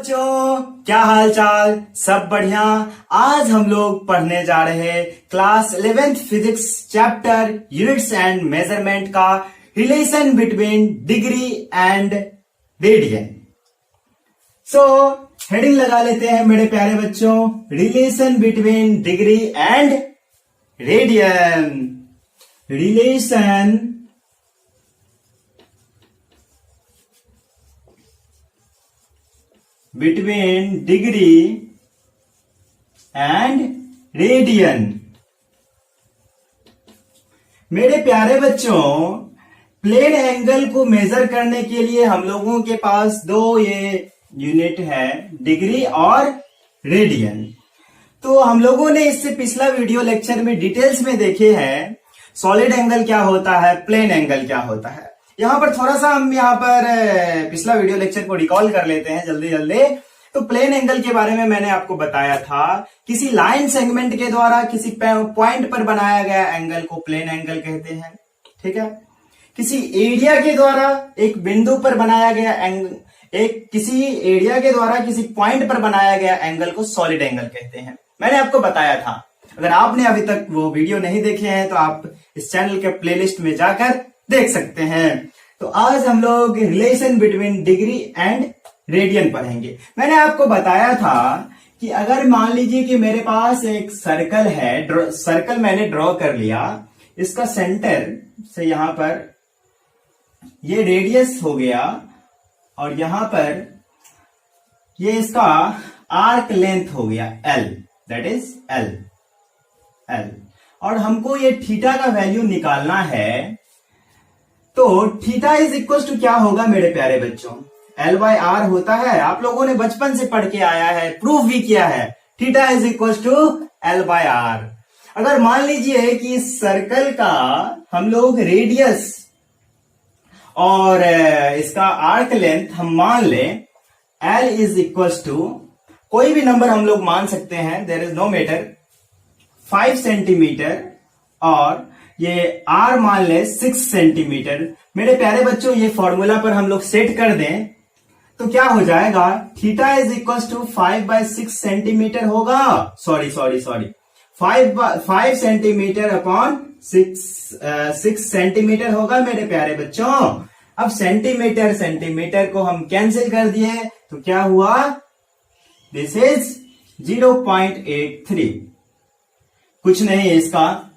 बच्चों, क्या हाल चाल? सब बढ़िया। आज हम लोग पढ़ने जा रहे हैं class 11th physics chapter units and measurement का relation between degree and radian. So heading लगा लेते हैं मेरे प्यारे बच्चों, relation between degree and radian. Relation between degree and radian. मेरे प्यारे बच्चों, प्लेन एंगल को मेजर करने के लिए हम लोगों के पास दो ये यूनिट है, डिग्री और रेडियन। तो हम लोगों ने इससे पिछला वीडियो लेक्चर में डिटेल्स में देखे हैं सॉलिड एंगल क्या होता है, प्लेन एंगल क्या होता है। यहां पर थोड़ा सा हम यहां पर पिछला वीडियो लेक्चर को रिकॉल कर लेते हैं जल्दी जल्दी। तो प्लेन एंगल के बारे में मैंने आपको बताया था, किसी लाइन सेगमेंट के द्वारा किसी पॉइंट पर बनाया गया एंगल को प्लेन एंगल कहते हैं। ठीक है, किसी एरिया के द्वारा एक बिंदु पर बनाया गया एंगल, किसी एरिया के द्वारा किसी पॉइंट पर बनाया गया एंगल को सॉलिड एंगल कहते हैं। मैंने आपको बताया था। अगर आपने अभी तक वो वीडियो नहीं देखे हैं तो आप इस चैनल के प्लेलिस्ट में जाकर देख सकते हैं। तो आज हम लोग relation between degree and radian पढ़ेंगे। मैंने आपको बताया था कि अगर मान लीजिए कि मेरे पास एक सर्कल है, सर्कल मैंने ड्रॉ कर लिया, इसका सेंटर से यहां पर ये रेडियस हो गया और यहां पर ये इसका आर्क लेंथ हो गया L, दैट इज L। और हमको ये थीटा का वैल्यू निकालना है। तो थीटा इज इक्वल टू क्या होगा मेरे प्यारे बच्चों? L/R होता है, आप लोगों ने बचपन से पढ़ के आया है, प्रूफ भी किया है। Theta is equal to L/R। अगर मान लीजिए कि इस सर्कल का हम लोग रेडियस और इसका आर्क लेंथ हम मान लें L इज इक्वल टू कोई भी नंबर हम लोग मान सकते हैं, there is no matter, 5 centimetre और ये R मान ले 6 सेंटीमीटर। मेरे प्यारे बच्चों, ये फॉर्मूला पर हम लोग सेट कर दें तो क्या हो जाएगा? Theta is equal to 5/6 centimetre होगा। सॉरी 5 सेंटीमीटर अपॉन 6 सेंटीमीटर होगा मेरे प्यारे बच्चों। अब सेंटीमीटर को हम कैंसिल कर दिए तो क्या हुआ? This is 0.83। कुछ नहीं, इसका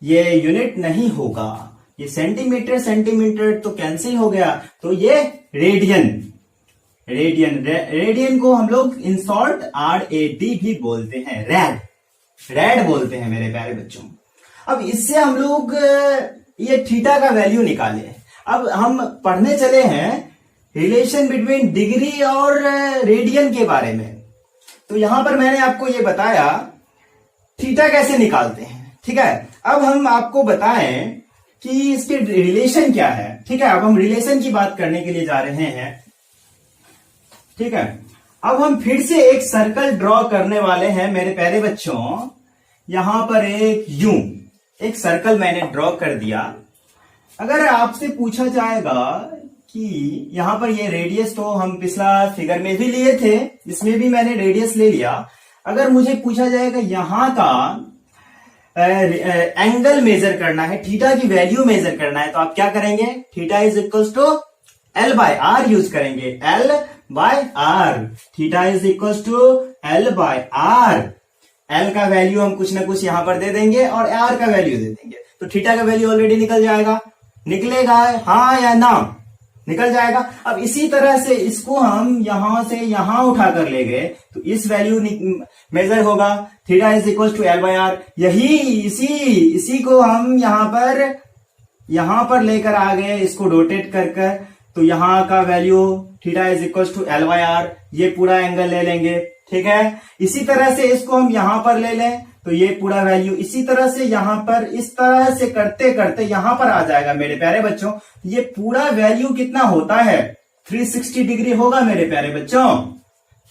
ये यूनिट नहीं होगा, ये सेंटीमीटर तो कैंसिल हो गया, तो ये रेडियन को हम लोग इन शॉर्ट RAD भी बोलते हैं, रैड बोलते हैं मेरे प्यारे बच्चों। अब इससे हम लोग ये थीटा का वैल्यू निकाले। अब हम पढ़ने चले हैं रिलेशन बिटवीन डिग्री और रेडियन के बारे में। तो यहां पर मैंने आपको ये बताया थीटा कैसे निकालते हैं। ठीक है, अब हम आपको बताएं कि इसके रिलेशन क्या है। ठीक है, अब हम रिलेशन की बात करने के लिए जा रहे हैं। ठीक है, अब हम फिर से एक सर्कल ड्रॉ करने वाले हैं मेरे प्यारे बच्चों। यहां पर एक सर्कल मैंने ड्रॉ कर दिया। अगर आपसे पूछा जाएगा कि यहां पर ये रेडियस, तो हम पिछला फिगर में भी लिए थे, इसमें भी मैंने रेडियस ले लिया। अगर मुझे पूछा जाएगा यहां का एंगल मेजर करना है, थीटा की वैल्यू मेजर करना है, तो आप क्या करेंगे? Theta is equal to L/R use करेंगे। L/R, theta is equal to L/R। L का वैल्यू हम कुछ ना कुछ यहां पर दे देंगे और R का वैल्यू दे देंगे, तो थीटा का वैल्यू ऑलरेडी निकल जाएगा। निकलेगा हाँ या ना? निकल जाएगा। अब इसी तरह से इसको हम यहां से यहां उठा कर ले गए तो इस वैल्यू मेजर होगा। Theta is equal to L/R। इसी को हम यहां पर लेकर आ गए, इसको रोटेट कर तो यहां का value theta is equal to L/R। ये पूरा एंगल ले लेंगे। ठीक है, इसी तरह से इसको हम यहां पर ले लें तो ये पूरा वैल्यू इसी तरह से यहां पर इस तरह से करते करते यहां पर आ जाएगा मेरे प्यारे बच्चों। ये पूरा वैल्यू कितना होता है? 360 डिग्री होगा मेरे प्यारे बच्चों,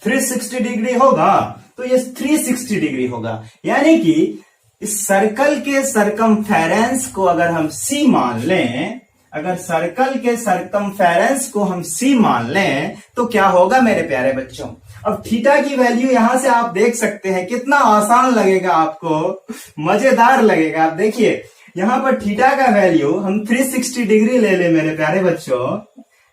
360 डिग्री होगा। तो ये 360 डिग्री होगा, यानी कि इस सर्कल के सरकमफेरेंस को अगर हम C मान लें अगर सर्कल के सरकमफेरेंस को हम सी मान लें तो क्या होगा मेरे प्यारे बच्चों। अब थीटा की वैल्यू यहां से आप देख सकते हैं, कितना आसान लगेगा आपको, मजेदार लगेगा। आप देखिए यहां पर थीटा का वैल्यू हम 360 डिग्री ले ले मेरे प्यारे बच्चों।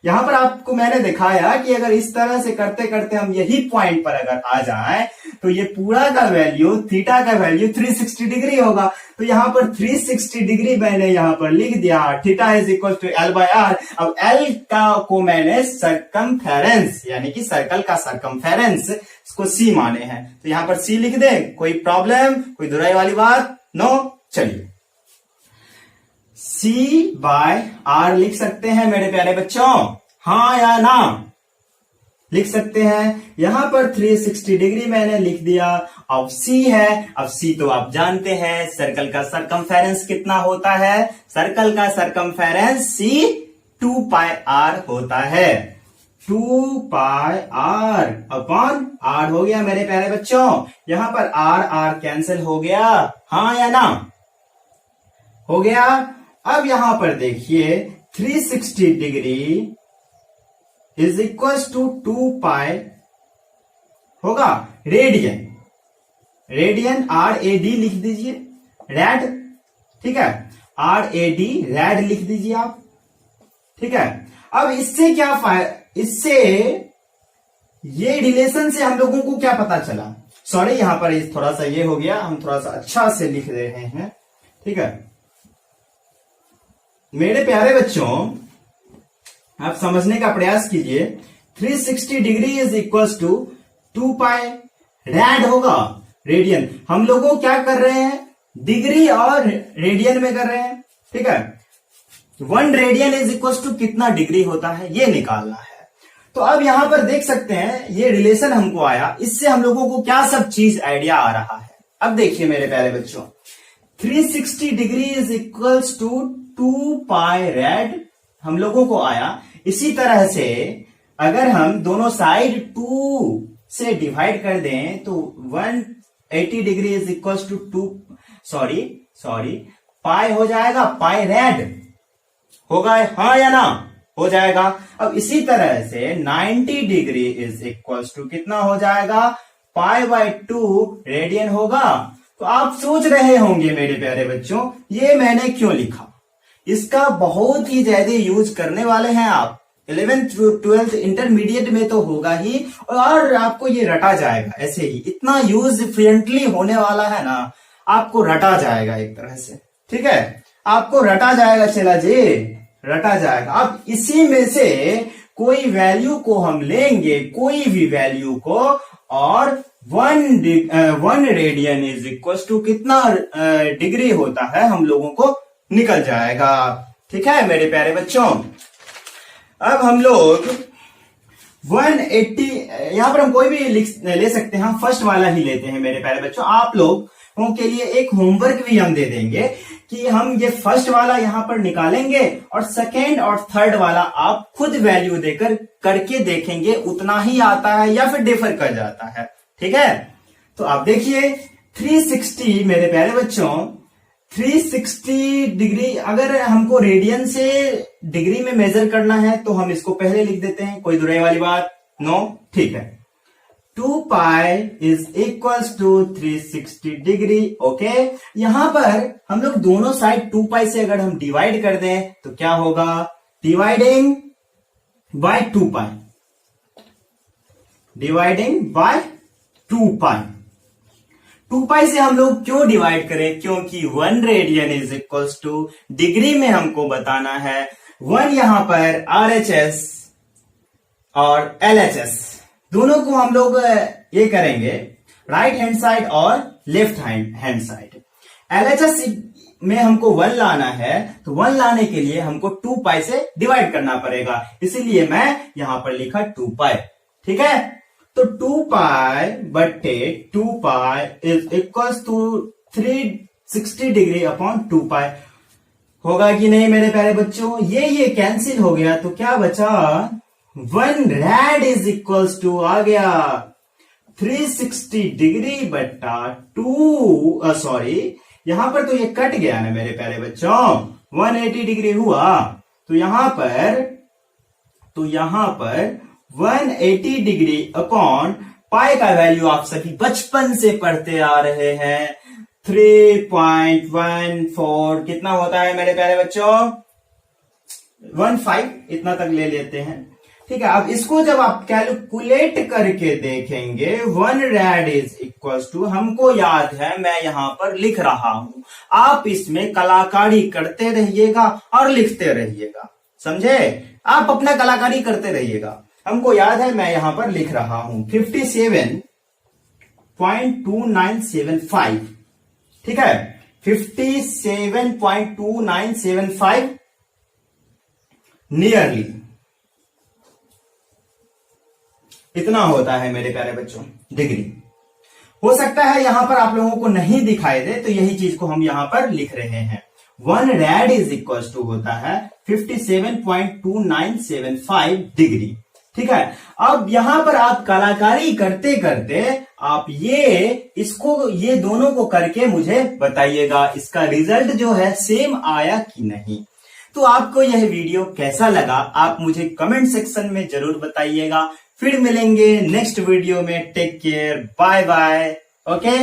यहां पर आपको मैंने दिखाया कि अगर इस तरह से करते करते हम यही पॉइंट पर अगर आ जाएं तो ये पूरा का वैल्यू, थीटा का वैल्यू 360 डिग्री होगा। तो यहां पर 360 डिग्री मैंने यहां पर लिख दिया, theta is equal to L by R. अब एल को मैंने सरकमफेरेंस यानी कि सर्कल का सरकमफेरेंस इसको सी माने हैं, तो यहां पर सी लिख दें। कोई प्रॉब्लम, कोई दुराई वाली बात? नो। चलिए C बाय आर लिख सकते हैं मेरे प्यारे बच्चों, हाँ या ना? लिख सकते हैं। यहां पर 360 डिग्री मैंने लिख दिया। अब C है, अब C तो आप जानते हैं सर्कल का सरकमफेरेंस कितना होता है। सर्कल का सरकमफेरेंस C 2 पाई आर होता है। 2 पाई आर अपॉन आर हो गया मेरे प्यारे बच्चों। यहां पर आर आर कैंसिल हो गया, हाँ या ना? हो गया। अब यहां पर देखिए 360 degree is equal to 2 pi होगा रेडियन। रेडियन RAD लिख दीजिए, रैड, ठीक है, RAD रैड लिख दीजिए आप, ठीक है। अब इससे क्या इससे ये रिलेशन से हम लोगों को क्या पता चला? सॉरी यहां पर थोड़ा सा ये हो गया, हम थोड़ा सा अच्छा से लिख रहे हैं, ठीक है। मेरे प्यारे बच्चों आप समझने का प्रयास कीजिए। 360 degree is equal to 2 pi rad होगा, रेडियन। हम लोगों क्या कर रहे हैं? डिग्री और रेडियन में कर रहे हैं, ठीक है। 1 रेडियन इज इक्वल टू कितना डिग्री होता है ये निकालना है। तो अब यहां पर देख सकते हैं ये रिलेशन हमको आया, इससे हम लोगों को क्या सब चीज आइडिया आ रहा है। अब देखिए मेरे प्यारे बच्चों, 360 degree is equal to 2 pi rad हम लोगों को आया। इसी तरह से अगर हम दोनों साइड 2 से डिवाइड कर दें तो 180 डिग्री इज इक्वल टू 2 पाई हो जाएगा, पाई रेड होगा, हाँ या ना? हो जाएगा। अब इसी तरह से 90 डिग्री इज इक्वल टू कितना हो जाएगा? पाई बाय 2 रेडियन होगा। तो आप सोच रहे होंगे मेरे प्यारे बच्चों ये मैंने क्यों लिखा? इसका बहुत ही ज्यादा यूज करने वाले हैं आप। 11th 12th इंटरमीडिएट में तो होगा ही, और आपको ये रटा जाएगा ऐसे ही। इतना यूज फ्लुएंटली होने वाला है ना, आपको रटा जाएगा एक तरह से, ठीक है। आपको रटा जाएगा, चला जी, रटा जाएगा। अब इसी में से कोई वैल्यू को हम लेंगे, कोई भी वैल्यू को, और 1 रेडियन इज इक्वल टू कितना डिग्री होता है हम लोगों को निकल जाएगा, ठीक है मेरे प्यारे बच्चों। अब हम लोग 180 यहां पर हम कोई भी ले सकते हैं, हम फर्स्ट वाला ही लेते हैं मेरे प्यारे बच्चों। आप लोगों के लिए एक होमवर्क भी हम दे देंगे कि हम ये फर्स्ट वाला यहां पर निकालेंगे और सेकेंड और थर्ड वाला आप खुद वैल्यू देकर करके देखेंगे उतना ही आता है या फिर डिफर कर जाता है, ठीक है। तो आप देखिए 360 मेरे प्यारे बच्चों, 360 डिग्री अगर हमको रेडियन से डिग्री में मेजर करना है तो हम इसको पहले लिख देते हैं, कोई दुराई वाली बात? नो, ठीक है। 2 pi is equal to 360 degree, okay. यहां पर हम लोग दोनों साइड 2 पाई से अगर हम डिवाइड कर दें तो क्या होगा? Dividing by 2 pi, dividing by 2 पाई। 2 पाई से हम लोग क्यों डिवाइड करें? क्योंकि 1 radian is equal two degree में हमको बताना है। 1 यहां पर RHS और LHS दोनों को हम लोग ये करेंगे, राइट हैंड साइड और लेफ्ट हैंड साइड। LHS में हमको 1 लाना है, तो 1 लाने के लिए हमको 2 पाई से डिवाइड करना पड़ेगा, इसीलिए मैं यहां पर लिखा 2 पाई, ठीक है। तो 2 पाई बटे 2 pi is equal to 360 degree upon 2 pi होगा कि नहीं मेरे प्यारे बच्चों? ये कैंसिल हो गया तो क्या बचा? 1 रैड इज इक्वल टू आ गया 360 डिग्री बटा 2, सॉरी यहां पर तो ये कट गया ना मेरे प्यारे बच्चों, 180 डिग्री हुआ। तो यहां पर 180 डिग्री अपॉन पाई का वैल्यू आप सभी बचपन से पढ़ते आ रहे हैं 3.14 कितना होता है मेरे प्यारे बच्चों 15 इतना तक ले लेते हैं। ठीक है, अब इसको जब आप कैलकुलेट करके देखेंगे 1 rad इज इक्वल टू, हमको याद है मैं यहां पर लिख रहा हूं, आप इसमें कलाकारी करते रहिएगा और लिखते रहिएगा, समझे? आप अपना कलाकारी करते रहिएगा। हमको याद है मैं यहां पर लिख रहा हूं 57.2975, ठीक है, 57.2975 नियरली इतना होता है मेरे प्यारे बच्चों डिग्री। हो सकता है यहां पर आप लोगों को नहीं दिखाई दे, तो यही चीज को हम यहां पर लिख रहे हैं। 1 rad इज इक्वल टू होता है 57.2975 डिग्री, ठीक है। अब यहां पर आप कलाकारी करते करते आप ये दोनों को करके मुझे बताइएगा इसका रिजल्ट जो है सेम आया कि नहीं। तो आपको यह वीडियो कैसा लगा आप मुझे कमेंट सेक्शन में जरूर बताइएगा। फिर मिलेंगे नेक्स्ट वीडियो में। Take care, bye bye, okay.